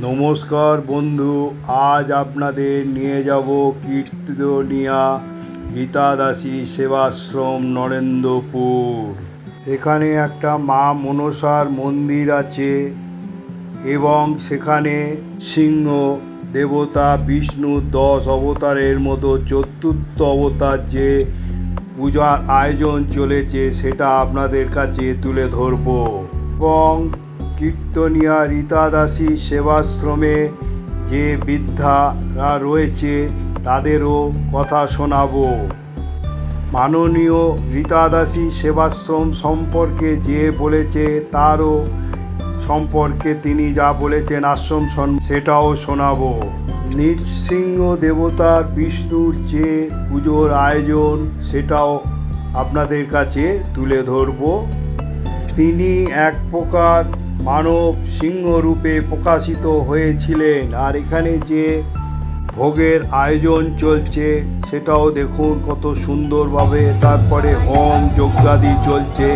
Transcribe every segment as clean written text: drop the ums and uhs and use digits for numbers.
নমস্কার বন্ধু, আজ আপনাদের নিয়ে যাব কীর্তনিয়া রীতা দাসী সেবাশ্রম নরেন্দ্রপুর। সেখানে একটা মা মনসার মন্দির আছে এবং সেখানে সিংহ দেবতা বিষ্ণু 10 অবতারের মতো চতুর্থ অবতার যে পূজার আয়োজন চলেছে সেটা আপনাদের কাছে তুলে ধরব এবং কীর্তনিয়া রীতা দাসী সেবাশ্রমে যে বৃদ্ধারা রয়েছে তাদেরও কথা শোনাবো। মাননীয় রীতা দাসী সেবাশ্রম সম্পর্কে যে বলেছে তারও সম্পর্কে তিনি যা বলেছেন আশ্রম সেটাও শোনাবো। নৃসিংহ দেবতার বিষ্ণুর যে পুজোর আয়োজন সেটাও আপনাদের কাছে তুলে ধরব। তিনি এক প্রকার মানব সিংহ রূপে প্রকাশিত হয়েছিলেন। আর এখানে যে ভোগের আয়োজন চলছে সেটাও দেখুন কত সুন্দরভাবে। তারপরে হোম যজ্ঞাদি চলছে,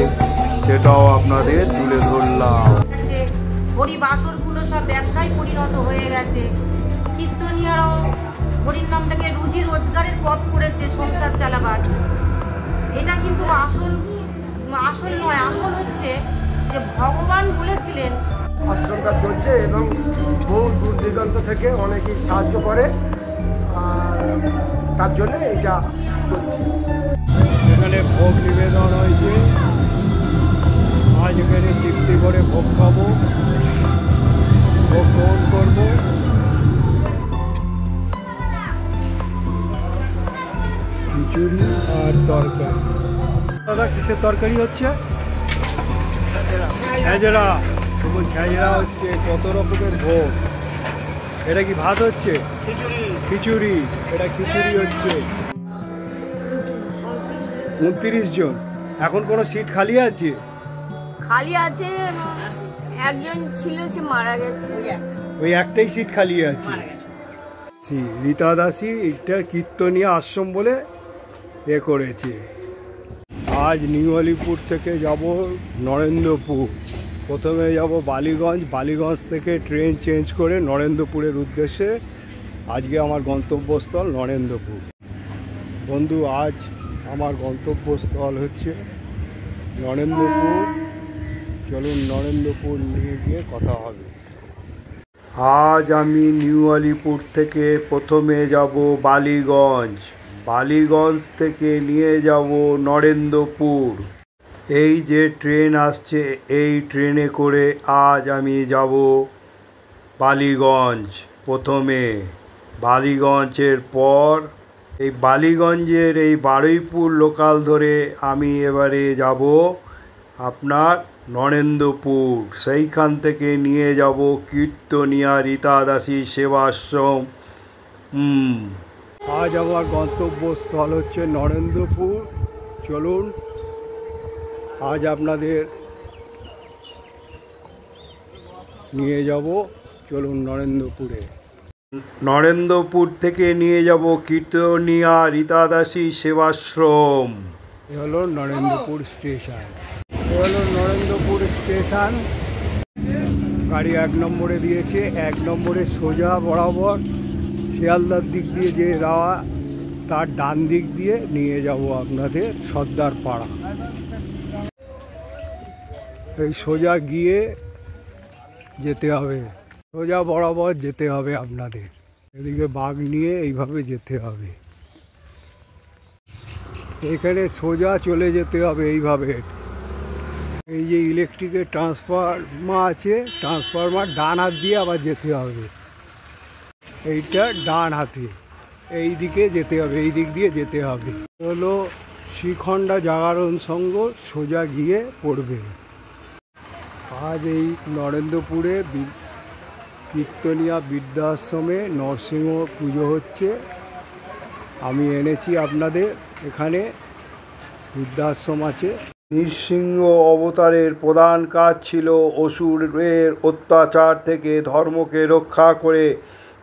সেটাও আপনাদের তুলে ধরলাম। হরিবাসরগুলো সব ব্যবসায় পরিণত হয়ে গেছে। কীর্তনিয়ারাও হরির নামটাকে রুজি রোজগারের পথ করেছে সংসার চালাবার। এটা কিন্তু আসল নয়। আসল হচ্ছে যে ভগবান বলেছিলেন আশ্রমটা চলছে এবং বহু দূর দিগন্ত থেকে অনেকেই সাহায্য করে, তার জন্য এটা চলছে। এখানে ভোগ নিবেদন হয়েছে। আজ এখানে তৃপ্তি করে ভোগ খাবো, ভোগ গ্রহণ করবো। খিচুড়ি আর তরকারি। দাদা কিসের তরকারি হচ্ছে? ছ্যাঁচড়া। তবু ছ্যাঁচড়া হচ্ছে। কত রকমের ভোগ। এটা কি ভাত হচ্ছে? খিচুড়ি। এটা খিচুড়ি হচ্ছে। 29 জন। এখন কোনো সিট খালি আছে? খালি আছে, একজন ছিল, সে মারা গেছে। ওই একটাই সিট খালি আছে। রীতা দাসী এটা কীর্তনিয়া আশ্রম বলে করেছে। আজ নিউ আলিপুর থেকে যাব নরেন্দ্রপুর। প্রথমে যাব বালিগঞ্জ। বালিগঞ্জ থেকে ট্রেন চেঞ্জ করে নরেন্দ্রপুরের উদ্দেশ্যে। আজকে আমার গন্তব্যস্থল নরেন্দ্রপুর। বন্ধু, আজ আমার গন্তব্যস্থল হচ্ছে নরেন্দ্রপুর। চলুন নরেন্দ্রপুর নিয়ে গিয়ে কথা হবে। আজ আমি নিউ আলিপুর থেকে প্রথমে যাব বালিগঞ্জ। বালিগঞ্জ থেকে নিয়ে যাব নরেন্দ্রপুর। এই যে ট্রেন আসছে, এই ট্রেনে করে আজ আমি যাব বালিগঞ্জ। প্রথমে বালিগঞ্জের পর এই বালিগঞ্জের এই বারুইপুর লোকাল ধরে আমি এবারে যাব আপনার নরেন্দ্রপুর। সেইখান থেকে নিয়ে যাব কীর্তনিয়া রীতা দাসী সেবাশ্রম। আজ আমার গন্তব্যস্থল হচ্ছে নরেন্দ্রপুর। চলুন আজ আপনাদের নিয়ে যাব। চলুন নরেন্দ্রপুরে। নরেন্দ্রপুর থেকে নিয়ে যাব কীর্তনিয়া রীতা দাসী সেবাশ্রম। এ হলো নরেন্দ্রপুর স্টেশন। এ হলো নরেন্দ্রপুর স্টেশন। গাড়ি 1 নম্বরে দিয়েছে। 1 নম্বরে সোজা বরাবর শিয়ালদার দিক দিয়ে যে রাওয়া, তার ডান দিক দিয়ে নিয়ে যাব আপনাদের সর্দার পাড়া। এই সোজা গিয়ে যেতে হবে, সোজা বরাবর যেতে হবে আপনাদের। এদিকে বাঁক নিয়ে এইভাবে যেতে হবে। এখানে সোজা চলে যেতে হবে এইভাবে। এই যে ইলেকট্রিকের ট্রান্সফরমার আছে, ট্রান্সফরমার ডান হাত দিয়ে আবার যেতে হবে। এইটা ডান হাতে এই দিকে যেতে হবে, এই দিক দিয়ে যেতে হবে। হলো শ্রীখণ্ডা জাগরণ সংঘ, সোজা গিয়ে পড়বে। আজ এই নরেন্দ্রপুরে কীর্তনিয়া বৃদ্ধাশ্রমে নরসিংহ পুজো হচ্ছে। আমি এনেছি আপনাদের। এখানে বৃদ্ধাশ্রম আছে। নৃসিংহ অবতারের প্রধান কাজ ছিল অসুরের অত্যাচার থেকে ধর্মকে রক্ষা করে,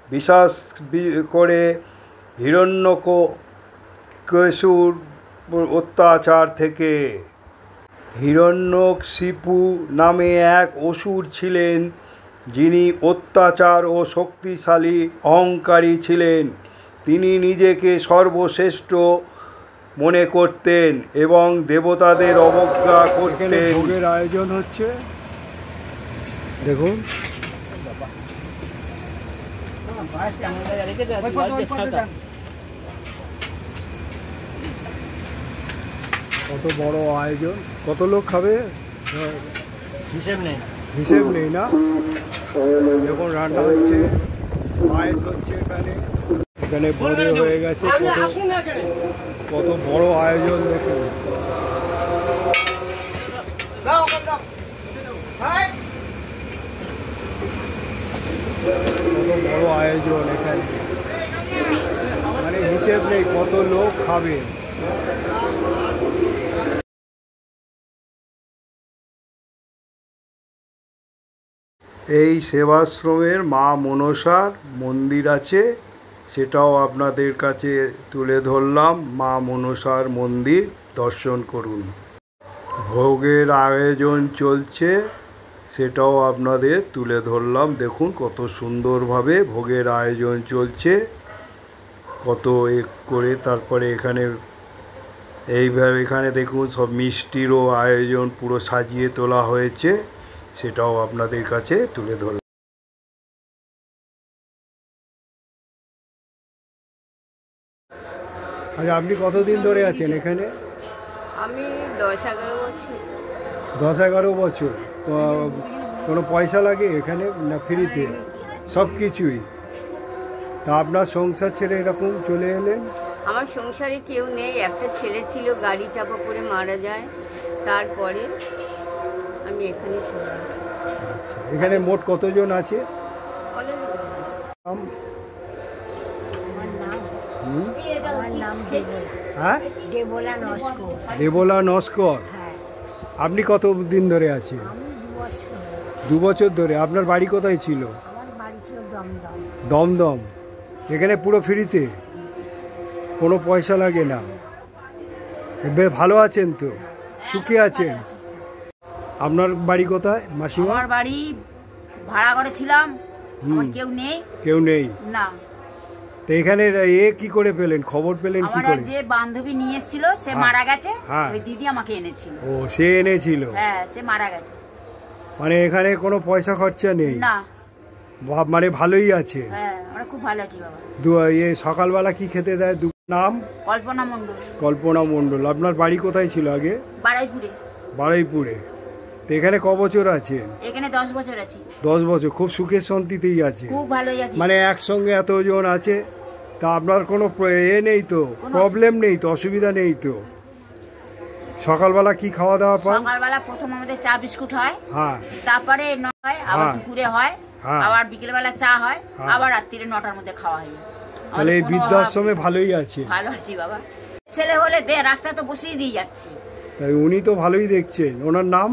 বিশেষ করে হিরণ্যকশিপুর অত্যাচার থেকে। হিরণ্যকশিপু নামে এক অসুর ছিলেন। যিনি অত্যাচার ও শক্তিশালী অহংকারী ছিলেন। তিনি নিজেকে সর্বশ্রেষ্ঠ মনে করতেন এবং দেবতাদের অবজ্ঞা করতেন। ভোগের আয়োজন হচ্ছে, দেখুন কত বড় আয়োজন, কত লোক খাবে হিসেব নেই না। যখন রান্না হচ্ছে, পায়েস হচ্ছে, এখানে বোঁদে হয়ে গেছে, কত বড় আয়োজন দেখুন। কত বড় আয়োজন এখানে, মানে হিসেব নেই কত লোক খাবে। এই সেবাশ্রমের মা মনসার মন্দির আছে, সেটাও আপনাদের কাছে তুলে ধরলাম। মা মনসার মন্দির দর্শন করুন। ভোগের আয়োজন চলছে, সেটাও আপনাদের তুলে ধরলাম। দেখুন কত সুন্দরভাবে ভোগের আয়োজন চলছে, কত করে। তারপরে এখানে দেখুন সব মিষ্টিরও আয়োজন পুরো সাজিয়ে তোলা হয়েছে, সেটাও আপনাদের কাছে তুলে ধরলাম। আচ্ছা, আপনি কতদিন ধরে আছেন এখানে? আমি 10-11 বছর। 10-11 বছর। কোনো পয়সা লাগে এখানে না ফ্রিতে সব কিছুই? তা আপনার সংসার ছেড়ে এরকম চলে এলেন? আমার সংসারে কেউ নেই, একটা ছেলে ছিল, গাড়ি চাপা পড়ে মারা যায়, তারপরে আমি এখানে চলে আসি। আচ্ছা, এখানে মোট কতজন আছে? অনেক। হ্যাঁ, দেবলা নস্কর। আপনি কত দিন ধরে আছেন? 2 বছর ধরে। আপনার বাড়ি কোথায় ছিল? দমদম। এখানে পুরো ফ্রিতে, কোনো পয়সা লাগে না। বেশ ভালো আছেন তো, সুখে আছেন? আপনার বাড়ি কোথায় মাসিমা? আমার বাড়ি ভাড়া করেছিলাম, কেউ নেই না। তো এখানে কি করে পেলেন, খবর পেলেন কি করে? যে বান্ধবী নিয়ে এসেছিল সে মারা গেছে, ওই দিদি আমাকে এনেছিল। ও, সে এনেছিল? হ্যাঁ, সে মারা গেছে। মানে এখানে কোনো পয়সা খরচা নেই না, মানে ভালোই আছে? হ্যাঁ, আমরা খুব ভালো আছি বাবা। সকালবেলা কি খেতে দেয়? নাম? কল্পনা মণ্ডল। কল্পনা মণ্ডল। আপনার বাড়ি কোথায় ছিল আগে? বারুইপুরে। বারুইপুরে। তো এখানে ক বছর আছেন? এখানে 10 বছর আছি। 10 বছর। খুব সুখের শান্তিতেই আছে? খুব ভালোই আছি। মানে একসঙ্গে এতজন আছে, তা আপনার কোনো নেই তো, প্রবলেম নেই তো, অসুবিধা নেই তো? সকালবেলা কি খাওয়া দাওয়া পান? সকালবেলা প্রথম আমাদের চা বিস্কুট হয়, হ্যাঁ, তারপরে হয়, আবার দুপুরে হয়, আবার বিকেলবেলা চা হয়, আবার রাত্রিরে 9টার মধ্যে খাওয়া হয়। তাহলে এই বৃদ্ধাশ্রমে ভালোই আছে? ভালো আছি বাবা। ছেলে হলে রাস্তা তো বসিয়ে দিয়ে যাচ্ছে। তাই উনি তো ভালোই দেখছেন। ওনার নাম?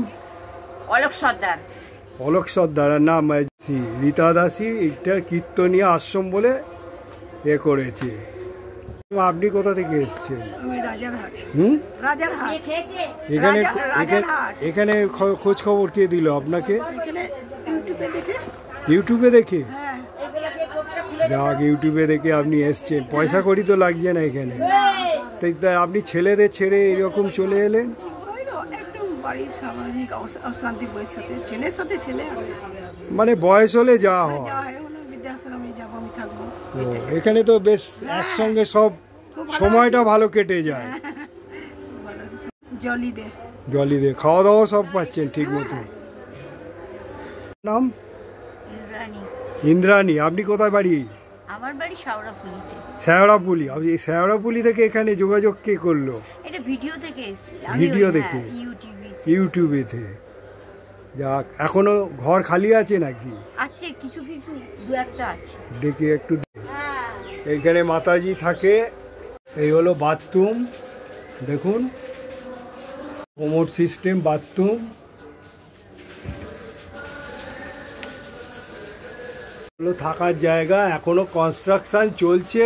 অলোক সর্দার। অলোক সর্দার। নাম রীতা দাসী। এটা কীর্তনিয়া আশ্রম বলে করেছে। আপনি কোথা থেকে এসেছেন? এখানে খোঁজ খবর কে দিল আপনাকে? ইউটিউবে দেখে? যাক, ইউটিউবে দেখে আপনি এসছেন। পয়সা করি তো লাগছে না এখানে। তাই আপনি ছেলেদের ছেড়ে এরকম চলে এলেন? মানে বয়স হলে যাওয়া হয়। এখানে তো বেশ একসঙ্গে সব সময়টা ভালো কেটে যায়। জলি দে খাওয়া দাওয়া সব পাচ্ছেন ঠিক মতো? নাম? ইন্দ্রাণী। আপনি কোথায় বাড়ি? আমার বাড়ি শেওড়াফুলিতে। শেওড়াফুলি। শেওড়াফুলি থেকে এখানে যোগাযোগ কে করলো? এটা ভিডিও থেকে এসেছে। ভিডিও দেখে? ইউটিউবে। যাক, এখনো ঘর খালি আছে নাকি? আছে, কিছু কিছু 2-1টা আছে। দেখি একটু। এইখানে মাতাজি থাকে। এই হলো বাথরুম, দেখুন কোমোড সিস্টেম বাথরুম। হলো থাকার জায়গা। এখনো কনস্ট্রাকশন চলছে,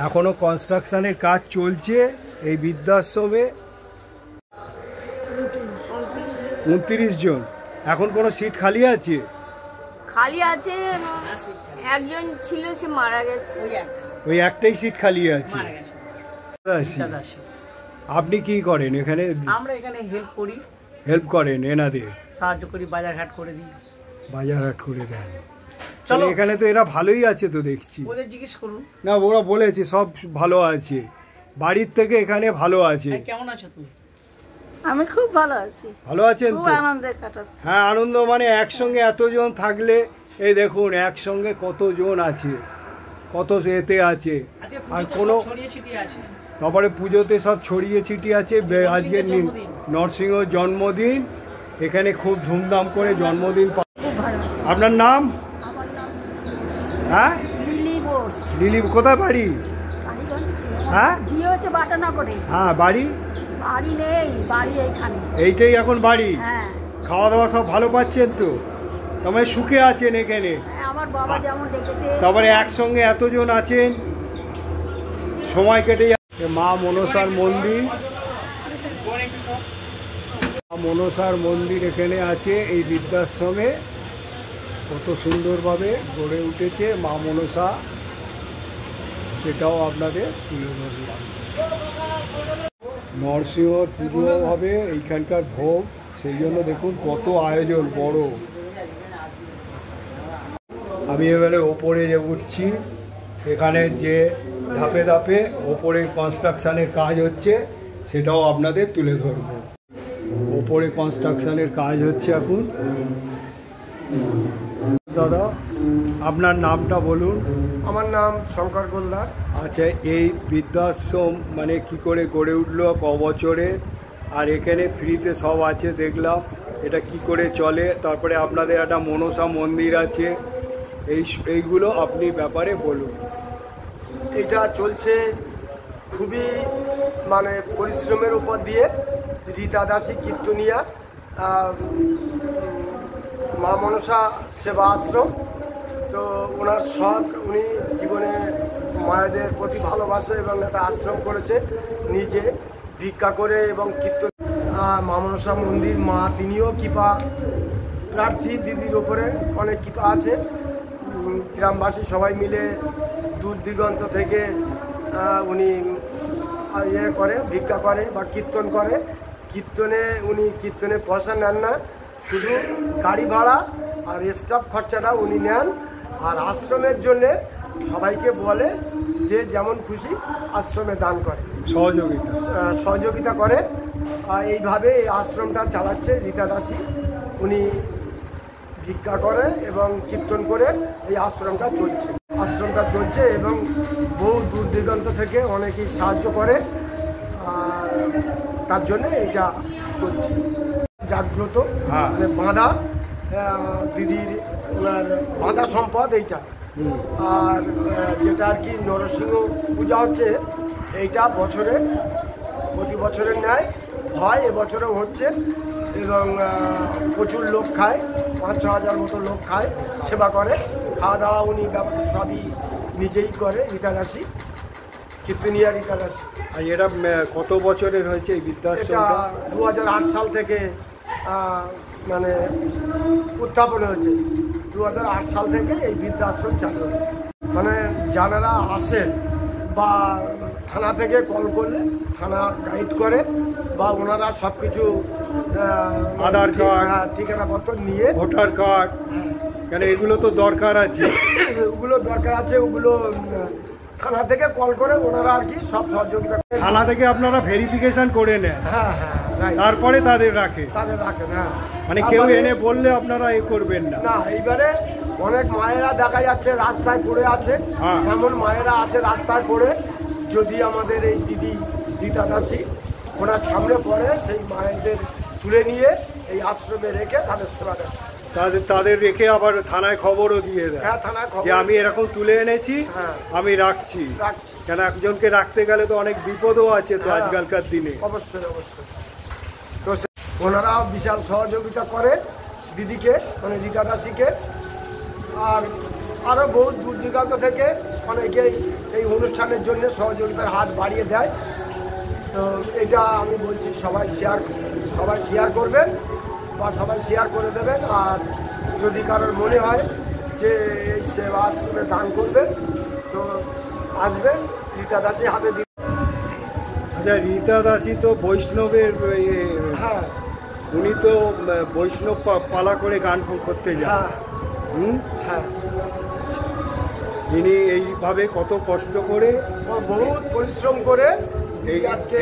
এখনো কনস্ট্রাকশনের কাজ চলছে এই বৃদ্ধাশ্রমে। 29 জন। এখন কোনো সিট খালি আছে? খালি আছে, একজন ছিল সে মারা গেছে। ওই একটাই সিট খালি আছে। আপনি কি করেন এখানে? আমরা এখানে হেল্প করি। হেল্প করেন এনাদের? সাহায্য করি, বাজারঘাট করে দিই। বাজারঘাট করে দেন। চলো, এখানে তো এরা ভালোই আছে তো দেখছি। ওদের জিজ্ঞেস করুন। না, ওরা বলেছে সব ভালো আছে, বাড়ির থেকে এখানে ভালো আছে। কেমন আছো তুমি? আমি খুব ভালো আছি। ভালো আছেন খুব তো? আনন্দে কাটাচ্ছি। হ্যাঁ, আনন্দ মানে একসঙ্গে এতজন থাকলে, এই দেখুন একসঙ্গে কতজন আছে, কত এতে আছে। আর কোনো তারপরে পুজোতে সব ছড়িয়ে ছিটিয়ে আছে। আজকে নরসিংহ জন্মদিন, এখানে খুব ধুমধাম করে জন্মদিন। খুব ভালো আছি। আপনার নাম? হ্যাঁ, লিলি বোস। লিলি, কোথায় বাড়ি? হ্যাঁ, বিয়ে হচ্ছে বাটানগরে। হ্যাঁ, বাড়ি? বাড়ি নেই, বাড়ি এইখানে। এইটাই এখন বাড়ি? হ্যাঁ। খাওয়া দাওয়া সব ভালো পাচ্ছেন তো? তারপরে সুখে আছেন এখানে? আমার বাবা যেমন ডেকেছে। তারপরে একসঙ্গে এতজন আছেন, সময় কেটে যাচ্ছে। মা মনসার মন্দির, মনসার মন্দির এখানে আছে এই বৃদ্ধাশ্রমে। কত সুন্দরভাবে গড়ে উঠেছে মা মনসা, সেটাও আপনাদের তুলে ধরলাম। নরসিংহর পুজো হবে, এইখানকার ভোগ, সেই জন্য দেখুন কত আয়োজন বড়। আমি এবারে ওপরে যে উঠছি, এখানে যে ধাপে ধাপে ওপরের কনস্ট্রাকশানের কাজ হচ্ছে সেটাও আপনাদের তুলে ধরব। ওপরে কনস্ট্রাকশানের কাজ হচ্ছে এখন। দাদা, আপনার নামটা বলুন। আমার নাম শঙ্কর গোলদার। আচ্ছা, এই বৃদ্ধাশ্রম মানে কি করে গড়ে উঠলো, ক বছরে? আর এখানে ফ্রিতে সব আছে দেখলাম, এটা কি করে চলে? তারপরে আপনাদের একটা মনসা মন্দির আছে, এইগুলো আপনি ব্যাপারে বলুন। এটা চলছে খুবই মানে পরিশ্রমের উপর দিয়ে। রীতা দাসী কীর্তনিয়া মা মনসা সেবা আশ্রম। তো ওনার শখ, উনি জীবনে মায়েদের প্রতি ভালোবাসে এবং একটা আশ্রম করেছে নিজে ভিক্ষা করে এবং কীর্তন। মা মনসা মন্দির মা, তিনিও কৃপা প্রার্থী, দিদির ওপরে অনেক কৃপা আছে। গ্রামবাসী সবাই মিলে দূর দিগন্ত থেকে উনি ইয়ে করে, ভিক্ষা করে বা কীর্তন করে। উনি কীর্তনে পয়সা নেন না, শুধু গাড়ি ভাড়া আর স্টাফ খরচাটা উনি নেন। আর আশ্রমের জন্যে সবাইকে বলে যে যেমন খুশি আশ্রমে দান করে, সহযোগিতা করে। আর এইভাবে এই আশ্রমটা চালাচ্ছে রীতা দাসী। উনি ভিক্ষা করে এবং কীর্তন করে এই আশ্রমটা চলছে এবং বহু দূর দিগন্ত থেকে অনেকেই সাহায্য করে, তার জন্য এটা চলছে। জাগ্রত মানে বাঁধা, দিদির ওনার বাঁধা সম্পদ এইটা। আর যেটা আর কি নরসিংহ পূজা হচ্ছে, এইটা বছরে প্রতি বছরের ন্যায় হয়, এবছরেও হচ্ছে এবং প্রচুর লোক খায়, 5-6 হাজার মতো লোক খায়, সেবা করে। খাওয়া দাওয়া উনি ব্যবস্থা সবই নিজেই করে, রীতা দাসী, কীর্তনিয়া রীতা দাসী। আর এটা কত বছরের হয়েছে এই বৃদ্ধাশ্রমটা? 2008 সাল থেকে মানে উত্থাপন হয়েছে। 2008 সাল থেকে এই বৃদ্ধাশ্রম চালু হয়েছে। মানে যারা আসেন বা থানা থেকে কল করলে থানা গাইড করে, বা ওনারা সব কিছু আধার কার্ড, ঠিকানাপত্র নিয়ে, ভোটার কার্ড, কেন এগুলো তো দরকার আছে, ওগুলো থানা থেকে কল করে ওনারা আর কি সব সহযোগিতা করে। থানা থেকে আপনারা ভেরিফিকেশন করে নেন? হ্যাঁ, তারপরে তাদের রাখেন? হ্যাঁ। মানে কেউ এনে বললে আপনারা এ করবেন না? না, এইবারে অনেক মায়েরা দেখা যাচ্ছে রাস্তায় পড়ে আছে, এমন মায়েরা আছে রাস্তায় পড়ে। যদি আমাদের এই দিদি রীতা দাসী ওনার সামনে পড়ে, সেই মায়েদের তুলে নিয়ে এই আশ্রমে রেখে তাদের সেবা দেয়। তাদের রেখে আবার থানায় খবরও দিয়ে দেয়? হ্যাঁ, থানায় খবর, যে আমি এরকম তুলে এনেছি, আমি রাখছি। কেন একজনকে রাখতে গেলে তো অনেক বিপদও আছে তো আজকালকার দিনে। অবশ্যই। তো ওনারা বিশাল সহযোগিতা করে দিদিকে, মানে রীতা দাসীকে। আর আরও বহু দূর দিগন্ত থেকে অনেকেই এই অনুষ্ঠানের জন্য সহযোগিতার হাত বাড়িয়ে দেয়। তো এটা আমি বলছি সবাই শেয়ার করবেন বা সবাই শেয়ার করে দেবেন। আর যদি কারোর মনে হয় যে এই সেবা আশ্রমে দান করবেন তো আসবেন, রীতা দাসী হাতে দিন। আচ্ছা, রীতা দাসী তো বৈষ্ণবের হ্যাঁ উনি তো বৈষ্ণব পালা করে গান করতে যান। হ্যাঁ হুম, হ্যাঁ, ইনি এইভাবে কত কষ্ট করে বহুত পরিশ্রম করে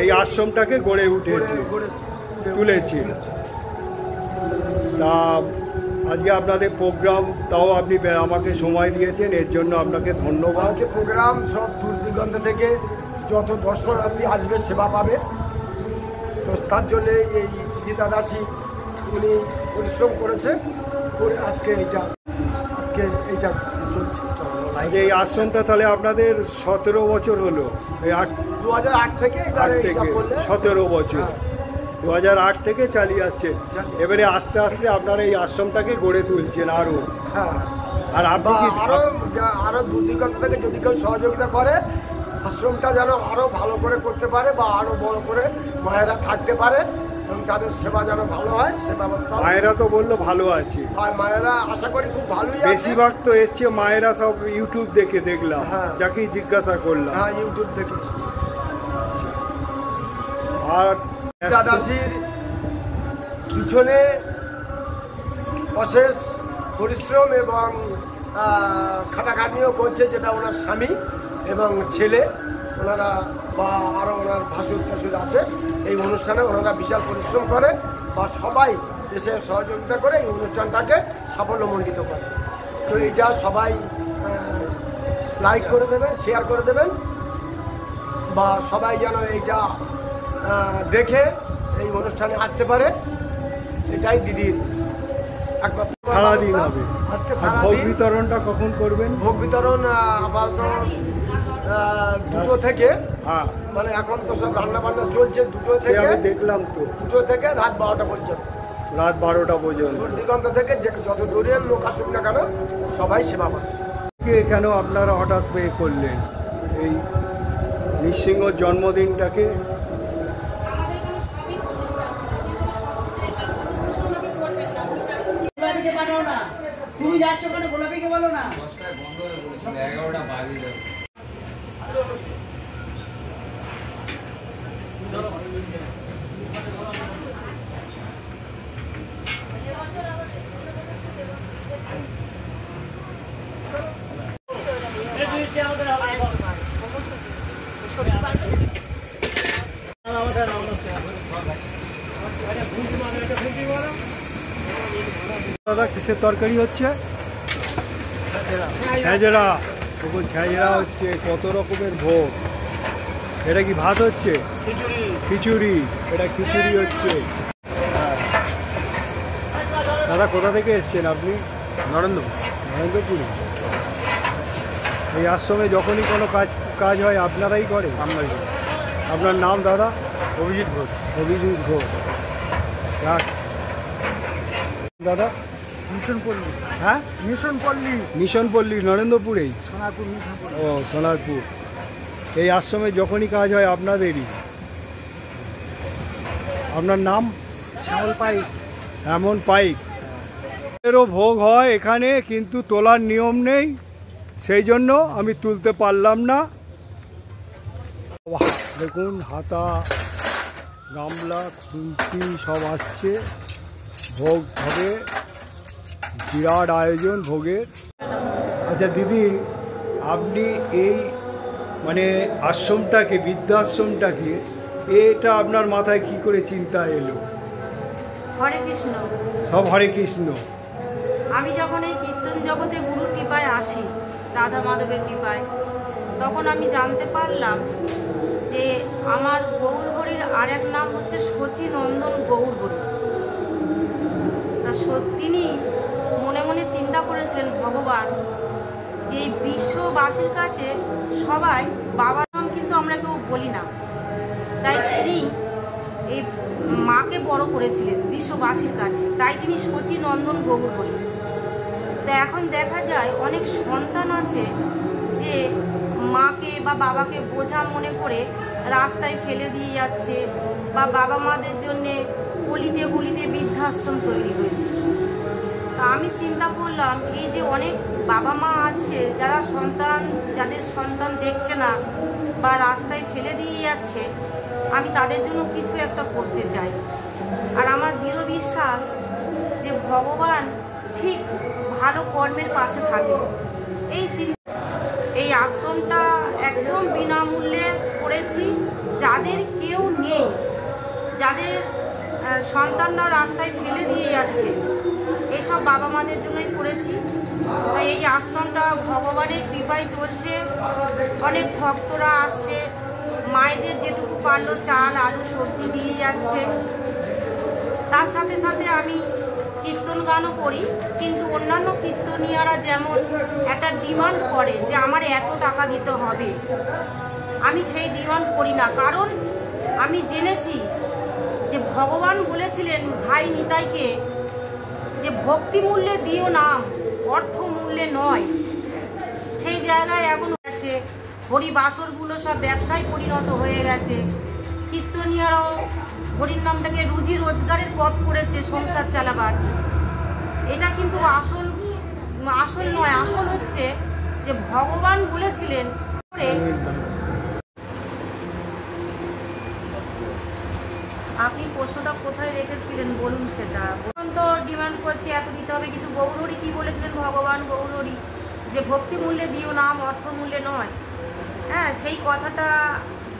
এই আশ্রমটাকে গড়ে উঠেছে, তুলেছে। তা আজকে আপনাদের প্রোগ্রাম, তাও আপনি আমাকে সময় দিয়েছেন, এর জন্য আপনাকে ধন্যবাদ। আজকে প্রোগ্রাম সব দূর দিগন্ত থেকে যত দর্শনার্থী আসবে সেবা পাবে, তো তার জন্যে এই রীতা দাসী উনি পরিশ্রম করেছে, করে আজকে এইটা চলছে। এই আশ্রমটা তাহলে আপনাদের 17 বছর হলো, এই 2008 থেকে 17 বছর, হ্যাঁ। 2008 থেকে চালিয়ে আসছে। এবারে আস্তে আস্তে আপনারা এই আশ্রমটাকে গড়ে তুলছেন আরো। হ্যাঁ, আর আপনি কি আরো দূর দিগন্ত থেকে যদি কেউ সহযোগিতা করে আশ্রমটা যেন আরো ভালো করে করতে পারে বা আরো বড় করে মায়েরা থাকতে পারে এবং তাদের সেবা যেন ভালো হয়, সে ব্যবস্থা। মায়েরা তো বললো ভালো আছে, আর মায়েরা আশা করি খুব ভালোই আছে। বেশিরভাগ তো এসছে মায়েরা সব ইউটিউব দেখে, দেখলাম, হ্যাঁ। যাকেই জিজ্ঞাসা করলাম। হ্যাঁ, ইউটিউব দেখে এসছে। আর রীতা দাসীর পিছনে অশেষ পরিশ্রম এবং খাটাখাটনিও করছে, যেটা ওনার স্বামী এবং ছেলে, ওনারা বা আরও ওনার ভাসুর টাসুর আছে। এই অনুষ্ঠানে ওনারা বিশাল পরিশ্রম করে বা সবাই এসে সহযোগিতা করে এই অনুষ্ঠানটাকে সাফল্যমণ্ডিত করে। তো এইটা সবাই লাইক করে দেবেন, শেয়ার করে দেবেন, বা সবাই যেন এইটা দেখে এই অনুষ্ঠানে আসতে পারে, এটাই দিদির একমাত্র সারাদিন হবে। আজকে ভোগ সারাদিন বিতরণটা কখন করবেন? ভোগ বিতরণ আপাতত 2টো থেকে, হ্যাঁ, মানে এখন তো সব রান্না বান্না চলছে, 2টো সে থেকে আমি দেখলাম তো, 2টো থেকে রাত 12টা পর্যন্ত। রাত 12টা পর্যন্ত দূর দিগন্ত থেকে যে যত দূরের লোক আসুক না কেন সবাই সেবা পায়। কেন আপনারা হঠাৎ পেয়ে করলেন এই নৃসিংহ জন্মদিনটাকে? তুমি যাচ্ছ ওখানে গোলাপিকে বলো না। দাদা কিসের তরকারি হচ্ছে? ছ্যাঁচড়া। ছ্যাঁচড়া হচ্ছে, কত রকমের ভোগ। এটা কি ভাত হচ্ছে? খিচুড়ি। এটা খিচুড়ি হচ্ছে। দাদা কোথা থেকে এসছেন আপনি? নরেন্দ্রপুরে। এই আশ্রমে যখনই কোনো কাজ হয় আপনারাই করে? আমরাই। আপনার নাম দাদা? অভিজিৎ ঘোষ। অভিজিৎ ঘোষ। রাখ দাদা। মিশনপল্লী। হ্যাঁ, মিশনপল্লী। মিশনপল্লী নরেন্দ্রপুরেই। সোনারপুর মিশনপল্লী। ও, সোনারপুর। এই আশ্রমে যখনই কাজ হয় আপনাদেরই। আপনার নাম? শ্যামল পাইক। এমন পাইক। এরও ভোগ হয় এখানে, কিন্তু তোলার নিয়ম নেই, সেই জন্য আমি তুলতে পারলাম না। দেখুন, হাতা, গামলা, খুন্তি সব আসছে, ভোগ হবে, বিরাট আয়োজন ভোগের। আচ্ছা দিদি, আপনি এই মানে আশ্রমটাকে, বৃদ্ধাশ্রমটাকে, এটা আপনার মাথায় কি করে চিন্তা এলো? হরে কৃষ্ণ। সব হরে কৃষ্ণ। আমি যখন এই কীর্তন জগতে গুরুর কৃপায় আসি, রাধা মাধবের কৃপায়, তখন আমি জানতে পারলাম যে আমার গৌর হরির আর এক নাম হচ্ছে শচীনন্দন গৌর হরি। তা তিনি মনে মনে চিন্তা করেছিলেন ভগবান যে এই বিশ্ববাসীর কাছে সবাই বাবার নাম কিন্তু আমরা কেউ বলি না, তাই তিনি এই মাকে বড় করেছিলেন বিশ্ববাসীর কাছে, তাই তিনি শচীনন্দন গৌর হরি। তা এখন দেখা যায় অনেক সন্তান আছে যে মাকে বা বাবাকে বোঝা মনে করে রাস্তায় ফেলে দিয়ে যাচ্ছে, বা বাবা মাদের জন্যে গলিতে গলিতে বৃদ্ধাশ্রম তৈরি হয়েছে। তা আমি চিন্তা করলাম, এই যে অনেক বাবা মা আছে যাদের সন্তান দেখছে না বা রাস্তায় ফেলে দিয়ে যাচ্ছে, আমি তাদের জন্য কিছু একটা করতে চাই। আর আমার দৃঢ় বিশ্বাস যে ভগবান ঠিক ভালো কর্মের পাশে থাকে। এই আশ্রমটা একদম বিনামূল্যে করেছি। যাদের কেউ নেই, যাদের সন্তানরা রাস্তায় ফেলে দিয়ে যাচ্ছে, এইসব বাবা মাদের জন্যই করেছি। তাই এই আশ্রমটা ভগবানের কৃপায় চলছে। অনেক ভক্তরা আসছে, মায়েদের যেটুকু পারলো চাল আলু সবজি দিয়ে যাচ্ছে। তার সাথে সাথে আমি কীর্তন গানও করি, কিন্তু অন্যান্য কীর্তনীয়ারা যেমন একটা ডিমান্ড করে যে আমার এত টাকা দিতে হবে, আমি সেই ডিমান্ড করি না। কারণ আমি জেনেছি যে ভগবান বলেছিলেন ভাই নিতাইকে যে ভক্তি মূল্যে দিও নাম, অর্থ মূল্যে নয়। সেই জায়গায় এখন আছে হরিবাসরগুলো সব ব্যবসায় পরিণত হয়ে গেছে। কীর্তনীয়ারাও হরির নামটাকে রুজি রোজগারের পথ করেছে সংসার চালাবার। এটা কিন্তু আসল নয়। আসল হচ্ছে যে ভগবান বলেছিলেন। আপনি প্রশ্নটা কোথায় রেখেছিলেন বলুন সেটা। তো ডিমান্ড করছে এত দিতে হবে, কিন্তু গৌরহরি কি বলেছিলেন ভগবান গৌরহরি যে ভক্তি মূল্যে দিও নাম, অর্থ মূল্যে নয়। হ্যাঁ, সেই কথাটা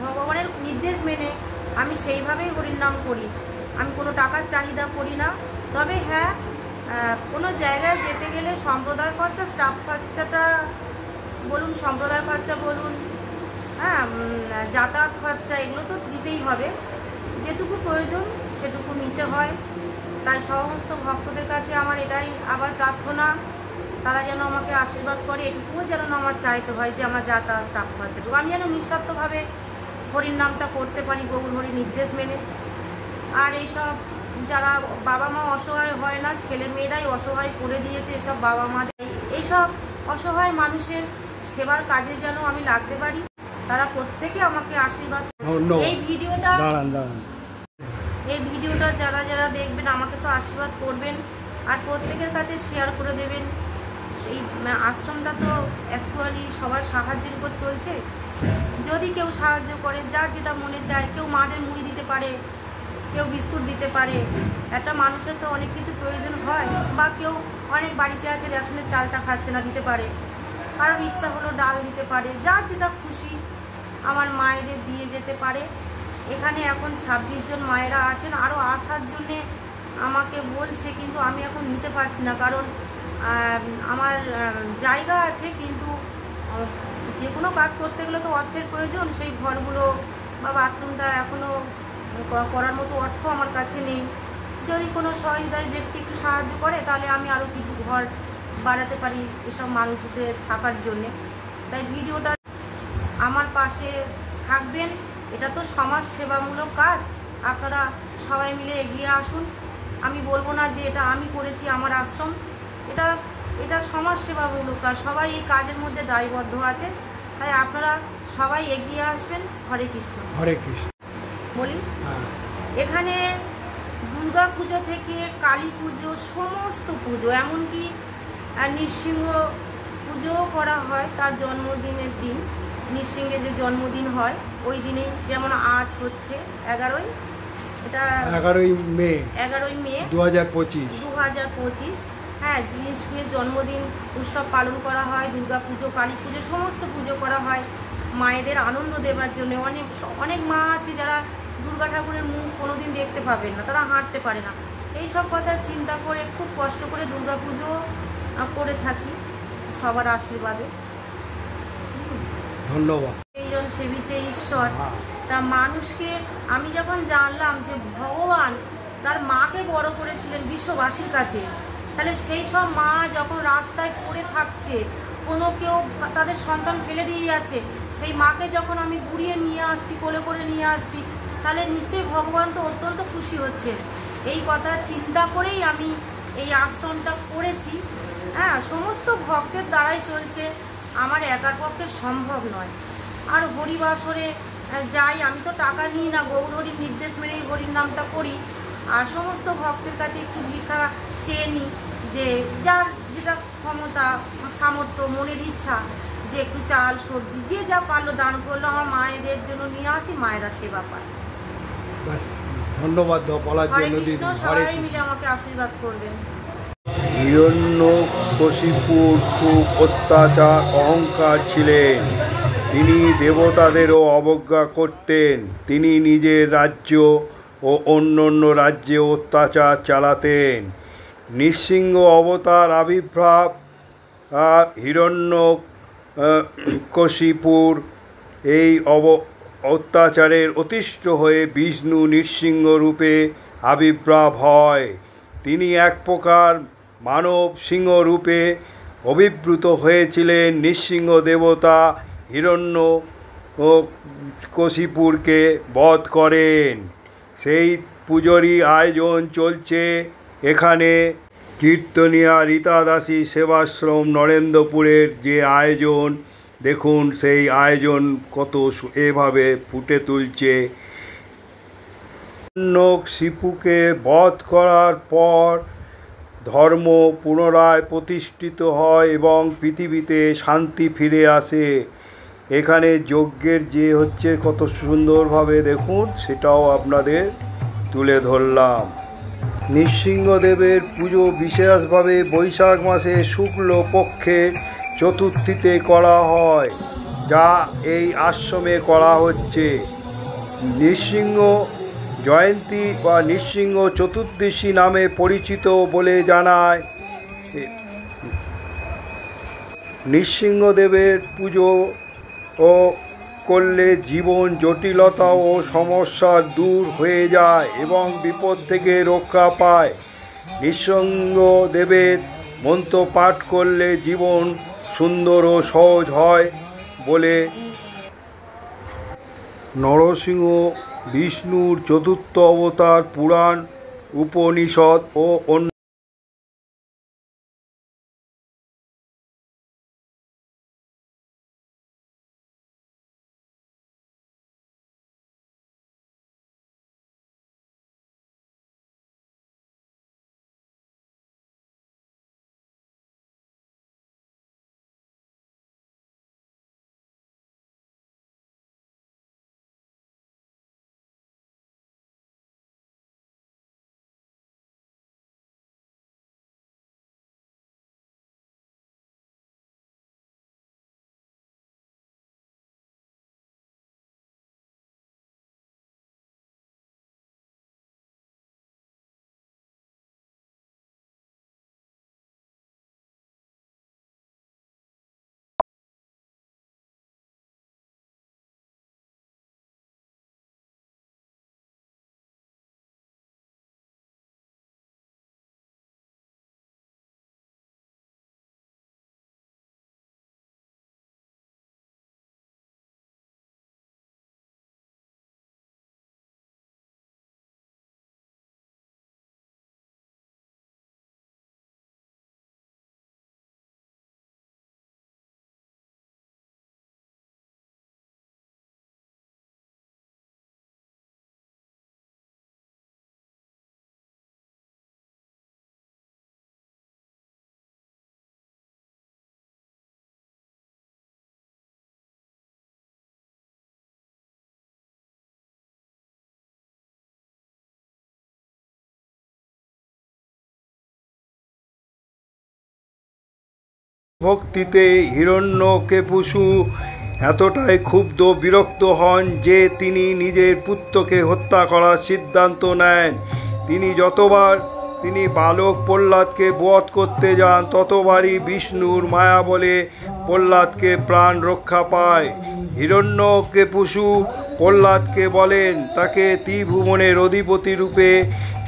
ভগবানের নির্দেশ মেনে আমি সেইভাবেই হরির নাম করি। আমি কোনো টাকার চাহিদা করি না। তবে হ্যাঁ, কোনো জায়গায় যেতে গেলে সম্প্রদায় খরচা, স্টাফ খরচাটা বলুন, সম্প্রদায় খরচা বলুন, হ্যাঁ, যাতায়াত খরচা, এগুলো তো দিতেই হবে। যেটুকু প্রয়োজন সেটুকু নিতে হয়। তাই সমস্ত ভক্তদের কাছে আমার এটাই আবার প্রার্থনা, তারা যেন আমাকে আশীর্বাদ করে। এটুকুও যেন আমার চাইতে হয় যে আমার যাতায়াত স্টাফ খরচাটুকু আমি যেন নিঃস্বার্থভাবে হরির নামটা করতে পারি গৌর হরির নির্দেশ মেনে। আর এইসব যারা বাবা মা অসহায় হয় না, ছেলে মেয়েরাই অসহায় করে দিয়েছে এসব বাবা মাদের। এইসব অসহায় মানুষের সেবার কাজে যেন আমি লাগতে পারি, তারা প্রত্যেকে আমাকে আশীর্বাদ। এই ভিডিওটা যারা যারা দেখবেন আমাকে তো আশীর্বাদ করবেন, আর প্রত্যেকের কাছে শেয়ার করে দেবেন। এই আশ্রমটা তো অ্যাকচুয়ালি সবার সাহায্যের উপর চলছে। যদি কেউ সাহায্য করে, যার যেটা মনে চায়, কেউ মাদের মুড়ি দিতে পারে, কেউ বিস্কুট দিতে পারে। একটা মানুষের তো অনেক কিছু প্রয়োজন হয়, বা কেউ অনেক বাড়িতে আছে রেশনের চালটা খাচ্ছে না, দিতে পারে। কারোর ইচ্ছা হলো ডাল দিতে পারে। যার যেটা খুশি আমার মায়েদের দিয়ে যেতে পারে। এখানে এখন 26 জন মায়েরা আছেন, আরও আসার জন্যে আমাকে বলছে, কিন্তু আমি এখন নিতে পারছি না। কারণ আমার জায়গা আছে, কিন্তু যে কোনো কাজ করতে গেলে তো অর্থের প্রয়োজন। সেই ঘরগুলো বা বাথরুমটা এখনও করার মতো অর্থ আমার কাছে নেই। যদি কোনো সহৃদয় ব্যক্তি একটু সাহায্য করে, তাহলে আমি আরও কিছু ঘর বাড়াতে পারি এসব মানুষদের থাকার জন্যে। তাই ভিডিওটা আমার পাশে থাকবেন। এটা তো সমাজ সেবামূলক কাজ, আপনারা সবাই মিলে এগিয়ে আসুন। আমি বলবো না যে এটা আমি করেছি আমার আশ্রম, এটা সমাজ সেবামূলক কাজ। সবাই এই কাজের মধ্যে দায়বদ্ধ আছে। তাই আপনারা সবাই এগিয়ে আসবেন। হরে কৃষ্ণ। হরে কৃষ্ণ। বলি, এখানে দুর্গা পুজো থেকে কালী পুজো, সমস্ত পুজো, এমনকি নৃসিংহ পুজোও করা হয় তার জন্মদিনের দিন। নৃসিংহের যে জন্মদিন হয় ওই দিনেই, যেমন আজ হচ্ছে 11ই, এটা 11ই মে 2025। হ্যাঁ, নৃসিংহের জন্মদিন উৎসব পালন করা হয়। দুর্গা পুজো, কালী পুজো, সমস্ত পুজো করা হয় মায়েদের আনন্দ দেওয়ার জন্য। অনেক মা আছে যারা দুর্গা ঠাকুরের মুখ কোনোদিন দেখতে পাবেন না, তারা হাঁটতে পারে না। এই সব কথা চিন্তা করে খুব কষ্ট করে দুর্গা পুজো করে থাকি সবার আশীর্বাদে। ধন্যবাদ। এইজন সেবিছে ঈশ্বর। তা মানুষকে আমি যখন জানলাম যে ভগবান তার মাকে বড় করেছিলেন বিশ্ববাসীর কাছে, তাহলে সেই সব মা যখন রাস্তায় পড়ে থাকছে, কোনো কেউ তাদের সন্তান ফেলে দিয়ে যাচ্ছে, সেই মাকে যখন আমি ঘুরিয়ে নিয়ে আসছি, কোলে করে নিয়ে আসছি, তাহলে নিশ্চয়ই ভগবান তো অত্যন্ত খুশি হচ্ছেন। এই কথা চিন্তা করেই আমি এই আশ্রমটা করেছি। হ্যাঁ, সমস্ত ভক্তের দ্বারাই চলছে, আমার একার পক্ষে সম্ভব নয়। আর হরিবাসরে যাই, আমি তো টাকা নিই না, গৌর হরির নির্দেশ মেনেই হরির নামটা করি। আর সমস্ত ভক্তের কাছে একটু ভিক্ষা চেয়ে নিই, যে যার যেটা ক্ষমতা সামর্থ্য মনের ইচ্ছা, যে একটু চাল সবজি যে যা পারলো দান করলো, আমার মায়েদের জন্য নিয়ে আসি, মায়েরা সেবা পায়। ধন্যবাদ বলার হরে জন্য। কৃষ্ণ, সবাই মিলে আমাকে আশীর্বাদ করবেন। হিরণ্যকশিপুর খুব অত্যাচার অহংকার ছিলেন। তিনি দেবতাদেরও অবজ্ঞা করতেন। তিনি নিজের রাজ্য ও অন্য অন্য রাজ্যে অত্যাচার চালাতেন। নৃসিংহ অবতার আবির্ভাব হিরণ্যকশিপুর এই অত্যাচারের অতিষ্ঠ হয়ে বিষ্ণু নৃসিংহ রূপে আবির্ভাব হয়। তিনি এক প্রকার মানব সিংহ রূপে অভিভূত হয়েছিলেন। নৃসিংহ দেবতা হিরণ্যকশিপুরকে বধ করেন। সেই পুজোরই আয়োজন চলছে এখানে। কীর্তনিয়া রীতা দাসী সেবাশ্রম নরেন্দ্রপুরের যে আয়োজন, দেখুন সেই আয়োজন কত এভাবে ফুটে তুলছে। হিরণ্যকশিপুকে বধ করার পর ধর্ম পুনরায় প্রতিষ্ঠিত হয় এবং পৃথিবীতে শান্তি ফিরে আসে। এখানে যজ্ঞের যে হচ্ছে কত সুন্দরভাবে দেখুন, সেটাও আপনাদের তুলে ধরলাম। নৃসিংহদেবের পুজো বিশেষভাবে বৈশাখ মাসে শুক্ল পক্ষের চতুর্থীতে করা হয়, যা এই আশ্রমে করা হচ্ছে। নৃসিংহ জয়ন্তী বা নৃসিংহ চতুর্দশী নামে পরিচিত বলে জানায়। নৃসিংহদেবের পুজো ও করলে জীবন জটিলতা ও সমস্যা দূর হয়ে যায় এবং বিপদ থেকে রক্ষা পায়। নৃসিংহদেবের মন্ত্র পাঠ করলে জীবন সুন্দর ও সহজ হয় বলে। নরসিংহ বিষ্ণুর চতুর্থ অবতার। পুরাণ উপনিষদ ও অন্য ভক্তিতে হিরণ্যকশিপু এতটাই ক্ষুব্ধ বিরক্ত হন যে তিনি নিজের পুত্রকে হত্যা করার সিদ্ধান্ত নেন। তিনি বালক প্রহ্লাদকে বধ করতে যান, ততবারই বিষ্ণুর মায়া বলে প্রহ্লাদকে প্রাণ রক্ষা পায়। হিরণ্যকশিপু প্রহ্লাদকে বলেন তাকে ত্রিভুবনের অধিপতি রূপে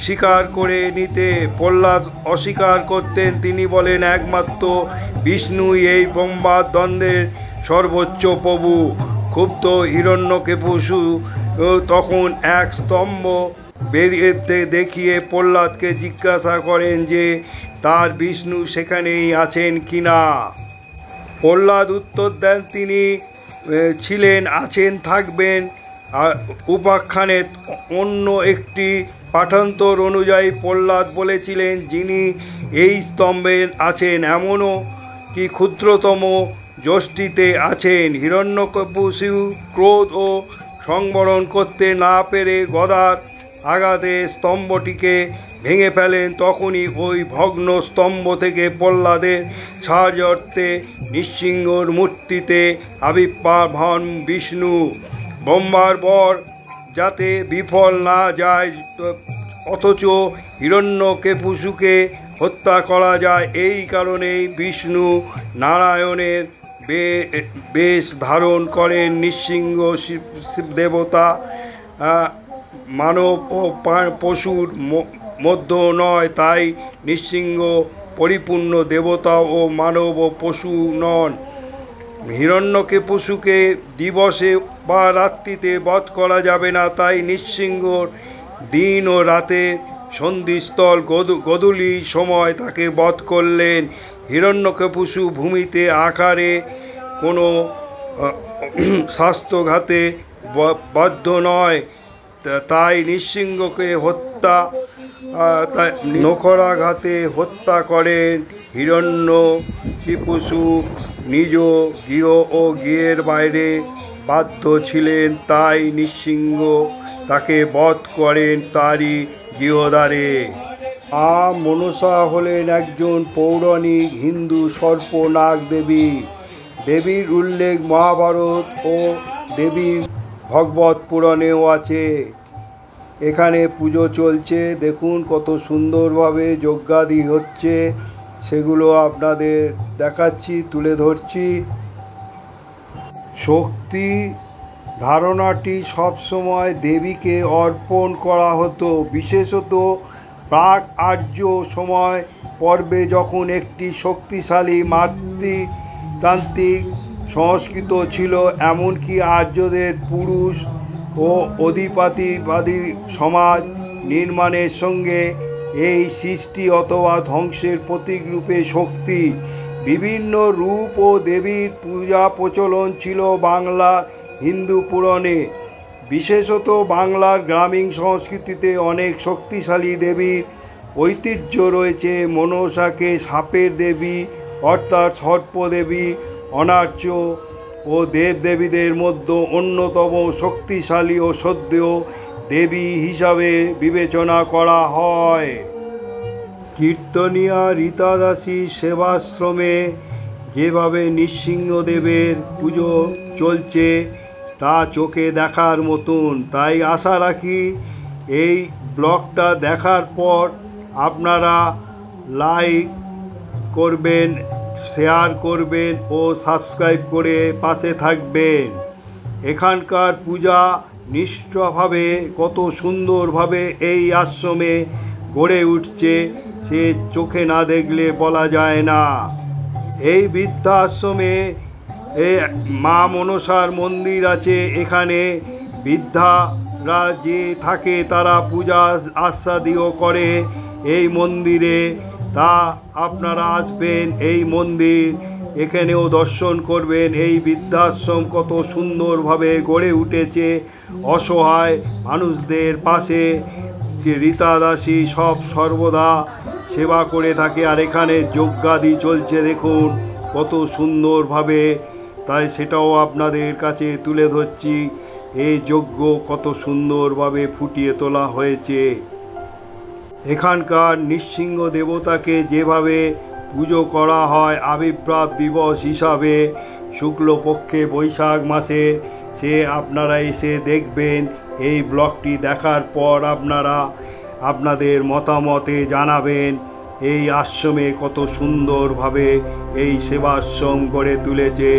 স্বীকার করে নিতে। প্রহ্লাদ অস্বীকার করতেন। তিনি বলেন একমাত্র বিষ্ণুই এই ব্রহ্মার দ্বন্দ্বের সর্বোচ্চ প্রভু। ক্ষুব্ধ হিরণ্যকশিপু তখন এক স্তম্ভ বেরিয়ে দেখিয়ে প্রহ্লাদকে জিজ্ঞাসা করেন যে তার বিষ্ণু সেখানেই আছেন কিনা। প্রহ্লাদ উত্তর দেন তিনি ছিলেন, আছেন, থাকবেন। উপাখ্যানে অন্য একটি পাঠান্তর অনুযায়ী প্রহ্লাদ বলেছিলেন, যিনি এই স্তম্ভে আছেন এমনও কি ক্ষুদ্রতম যষ্টিতে আছেন। হিরণ্যকশিপু ক্রোধ ও সংবরণ করতে না পেরে গদার আঘাতে স্তম্ভটিকে ভেঙে ফেলেন। তখনই ওই ভগ্ন স্তম্ভ থেকে প্রহ্লাদের সাহায্যার্থে নৃসিংহর মূর্তিতে আবির্ভাব হন বিষ্ণু। ব্রহ্মার বর যাতে বিফল না যায় অথচ হিরণ্যকশিপুকে হত্যা করা যায়, এই কারণেই বিষ্ণু নারায়ণের বেশ ধারণ করেন। নৃসিংহ দেবতা মানব ও পশুর মধ্যে নয়, তাই নৃসিংহ পরিপূর্ণ দেবতা ও মানব ও পশু নন। হিরণ্যকশিপুকে দিবসে বা রাত্রিতে বধ করা যাবে না, তাই নৃসিংহর দিন ও রাতে সন্ধিস্থল গোধূলি সময় তাকে বধ করলেন। হিরণ্যকশিপু ভূমিতে আকারে কোনো স্বাস্থ্যঘাতে বাধ্য নয়, তাই নৃসিংহকে নখরাঘাতে হত্যা করেন। হিরণ্যকশিপু নিজ গৃহ ও গৃহের বাইরে বাধ্য ছিলেন, তাই নৃসিংহ তাকে বধ করেন তারই গৃহদ্বারে। মনসা হলেন একজন পৌরাণিক হিন্দু সর্পনাগ দেবী। দেবীর উল্লেখ মহাভারত ও দেবী ভাগবত পুরাণেও আছে। এখানে পুজো চলছে, দেখুন কত সুন্দরভাবে যজ্ঞাদি হচ্ছে, সেগুলো আপনাদের দেখাচ্ছি, তুলে ধরছি। শক্তি ধারণাটি সবসময় দেবীকে অর্পণ করা হতো। বিশেষত প্রাক আর্য সময় পর্বে যখন একটি শক্তিশালী মাতৃতান্ত্রিক সংস্কৃত ছিল, এমনকি আর্যদের পুরুষ ও অধিপতিবাদী সমাজ নির্মাণের সঙ্গে এই সৃষ্টি অথবা ধ্বংসের প্রতীকরূপে শক্তি বিভিন্ন রূপ ও দেবীর পূজা প্রচলন ছিল বাংলা হিন্দু পুরাণে। বিশেষত বাংলার গ্রামীণ সংস্কৃতিতে অনেক শক্তিশালী দেবীর ঐতিহ্য রয়েছে। মনসাকে সাপের দেবী অর্থাৎ সর্পদেবী, অনার্য ও দেবদেবীদের মধ্যে অন্যতম শক্তিশালী ও শ্রদ্ধেয় দেবী হিসাবে বিবেচনা করা হয়। কীর্তনিয়া রীতা দাসী সেবাশ্রমে যেভাবে নৃসিংহদেবের পুজো চলছে তা চোখে দেখার মতন, তাই আশা রাখি এই ব্লগটা দেখার পর আপনারা লাইক করবেন, শেয়ার করবেন ও সাবস্ক্রাইব করে পাশে থাকবেন। এখানকার পূজা নিষ্ঠভাবে কত সুন্দরভাবে এই আশ্রমে গড়ে উঠছে সে চোখে না দেখলে বলা যায় না। এই বৃদ্ধাশ্রমে মা মনসার মন্দির আছে। এখানে বৃদ্ধারা যে থাকে তারা পূজা আস্বাদিও করে এই মন্দিরে, তা আপনারা আসবেন এই মন্দির, এখানেও দর্শন করবেন। এই বৃদ্ধাশ্রম কত সুন্দরভাবে গড়ে উঠেছে অসহায় মানুষদের পাশে। রীতা দাসী সর্বদা সেবা করে থাকে, আর এখানে যজ্ঞাদি চলছে দেখুন কত সুন্দরভাবে, তাই সেটাও আপনাদের কাছে তুলে ধরছি। এই যজ্ঞ কত সুন্দরভাবে ফুটিয়ে তোলা হয়েছে। এখানকার নৃসিংহ দেবতাকে যেভাবে পুজো করা হয় আবির্ভাব দিবস হিসাবে শুক্লপক্ষে বৈশাখ মাসে, সে আপনারা এসে দেখবেন। এই ব্লগটি দেখার পর আপনারা আপনাদের মতামতে জানাবেন এই আশ্রমে কত সুন্দরভাবে এই সেবাশ্রম গড়ে তুলেছে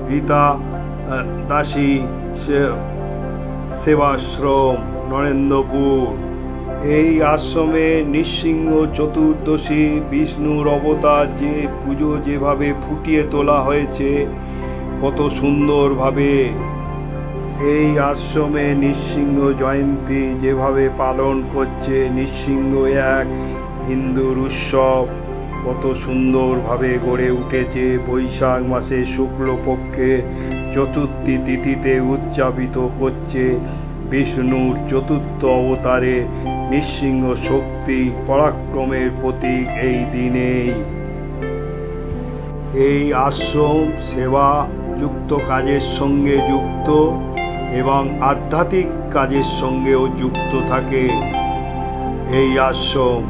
রীতা দাসী সেবাশ্রম, নরেন্দ্রপুর। এই আশ্রমে নৃসিংহ চতুর্দশী বিষ্ণুর অবতার যে পুজো যেভাবে ফুটিয়ে তোলা হয়েছে কত সুন্দরভাবে। এই আশ্রমে নৃসিংহ জয়ন্তী যেভাবে পালন করছে, নৃসিংহ এক হিন্দুর উৎসব, কত সুন্দরভাবে গড়ে উঠেছে। বৈশাখ মাসে শুক্লপক্ষে চতুর্থী তিথিতে উদযাপিত করছে বিষ্ণুর চতুর্থ অবতারে নৃসিংহ শক্তি পরাক্রমের প্রতীক এই দিনেই। এই আশ্রম সেবাযুক্ত কাজের সঙ্গে যুক্ত এবং আধ্যাত্মিক কাজের সঙ্গেও যুক্ত থাকে এই আশ্রম।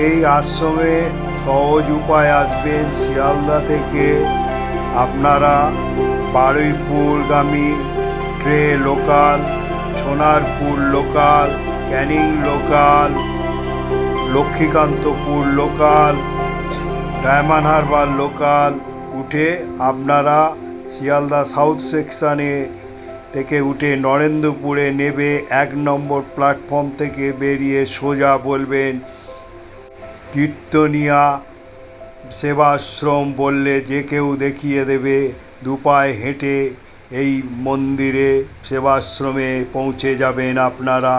এই আশ্রমে সহজ উপায় আসবেন শিয়ালদা থেকে আপনারা বারুইপুরগামী train local, Sonarpur local, Canning local, Lakshmikantapur local, Diamond Harbour local উঠে আপনারা শিয়ালদা সাউথ সেকশানে থেকে উঠে নরেন্দ্রপুরে নেবে 1 নম্বর প্ল্যাটফর্ম থেকে বেরিয়ে সোজা বলবেন কীর্তনিয়া সেবাশ্রম, বললে যে কেউ দেখিয়ে দেবে। দুপায়ে হেঁটে এই মন্দিরে সেবাশ্রমে পৌঁছে যাবেন আপনারা।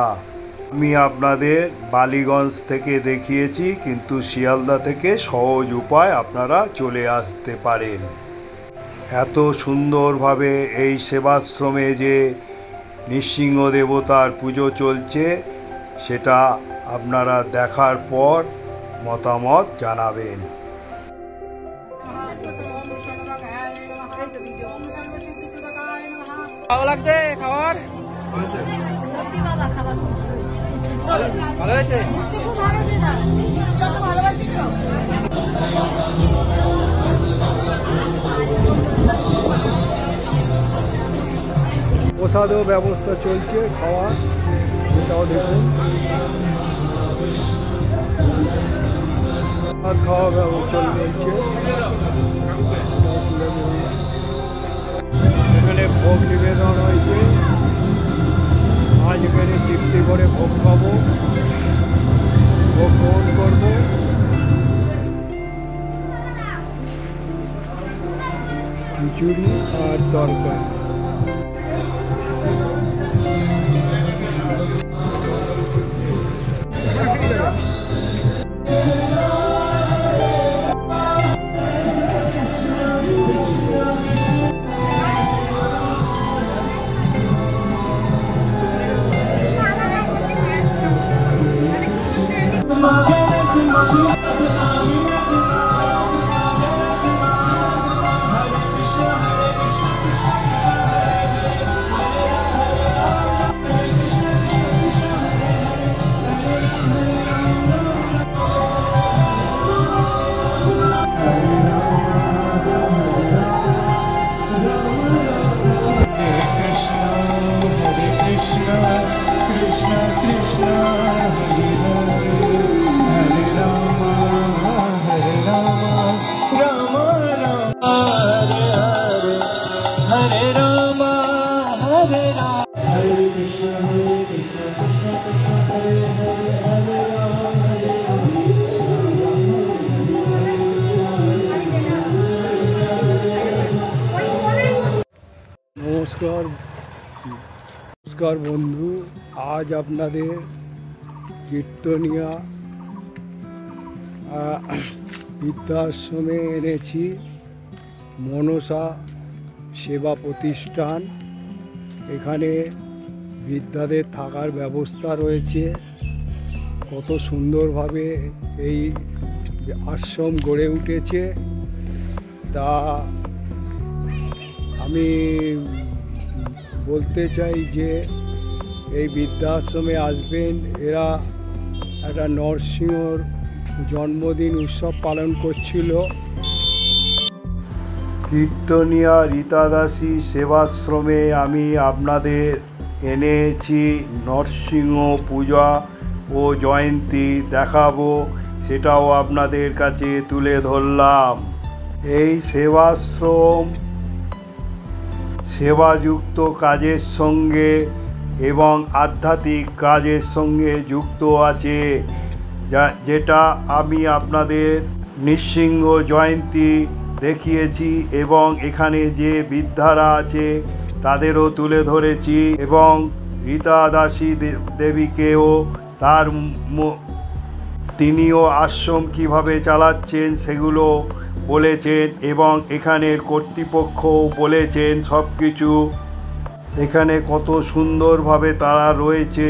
আমি আপনাদের বালিগঞ্জ থেকে দেখিয়েছি, কিন্তু শিয়ালদা থেকে সহজ উপায় আপনারা চলে আসতে পারেন। এত সুন্দরভাবে এই সেবাশ্রমে যে নৃসিংহ দেবতার পুজো চলছে সেটা আপনারা দেখার পর মতামত জানাবেন। ভালো লাগছে খাবার? ভালো হয়েছে? প্রসাদও ব্যবস্থা চলছে খাওয়া, এটাও দেখুন। ভাত খাওয়া চলছে। এখানে ভোগ নিবেদন হয়েছে। আজ এখানে তৃপ্তি করে ভোগ খাবো, ভোগ গ্রহণ করবো। খিচুড়ি আর তরকারি। নমস্কার বন্ধু, আজ আপনাদের কীর্তনিয়া বৃদ্ধাশ্রমে এনেছি। মনসা সেবা প্রতিষ্ঠান। এখানে বৃদ্ধাদের থাকার ব্যবস্থা রয়েছে। কত সুন্দরভাবে এই আশ্রম গড়ে উঠেছে তা আমি বলতে চাই যে এই বৃদ্ধাশ্রমে আসবেন। এরা একটা নরসিংহর জন্মদিন উৎসব পালন করছিল। কীর্তনিয়া রীতাদাসী সেবাশ্রমে আমি আপনাদের এনেছি নরসিংহ পূজা ও জয়ন্তী দেখাবো, সেটাও আপনাদের কাছে তুলে ধরলাম। এই সেবাশ্রম সেবাযুক্ত কাজের সঙ্গে এবং আধ্যাত্মিক কাজের সঙ্গে যুক্ত আছে, যেটা আমি আপনাদের নৃসিংহ জয়ন্তী দেখিয়েছি এবং এখানে যে বৃদ্ধারা আছে তাদেরও তুলে ধরেছি এবং রীতা দাসী দেবীকেও তিনিও আশ্রম কিভাবে চালাচ্ছেন সেগুলো বলেছেন এবং এখানের কর্তৃপক্ষও বলেছেন সব কিছু। এখানে কত সুন্দরভাবে তারা রয়েছে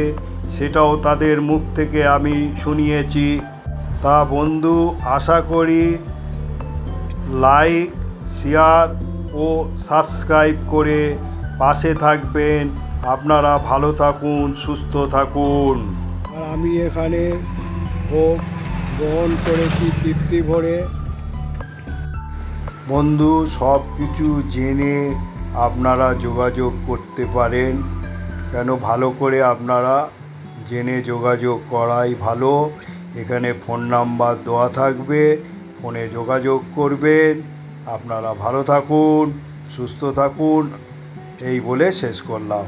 সেটাও তাদের মুখ থেকে আমি শুনিয়েছি। তা বন্ধু, আশা করি লাইক, শেয়ার ও সাবস্ক্রাইব করে পাশে থাকবেন। আপনারা ভালো থাকুন, সুস্থ থাকুন। আর আমি এখানে ভোগ গ্রহণ করেছি তৃপ্তি ভরে। বন্ধু, সব কিছু জেনে আপনারা যোগাযোগ করতে পারেন, কেন ভালো করে আপনারা জেনে যোগাযোগ করাই ভালো। এখানে ফোন নাম্বার দেওয়া থাকবে, ফোনে যোগাযোগ করবেন। আপনারা ভালো থাকুন, সুস্থ থাকুন, এই বলে শেষ করলাম।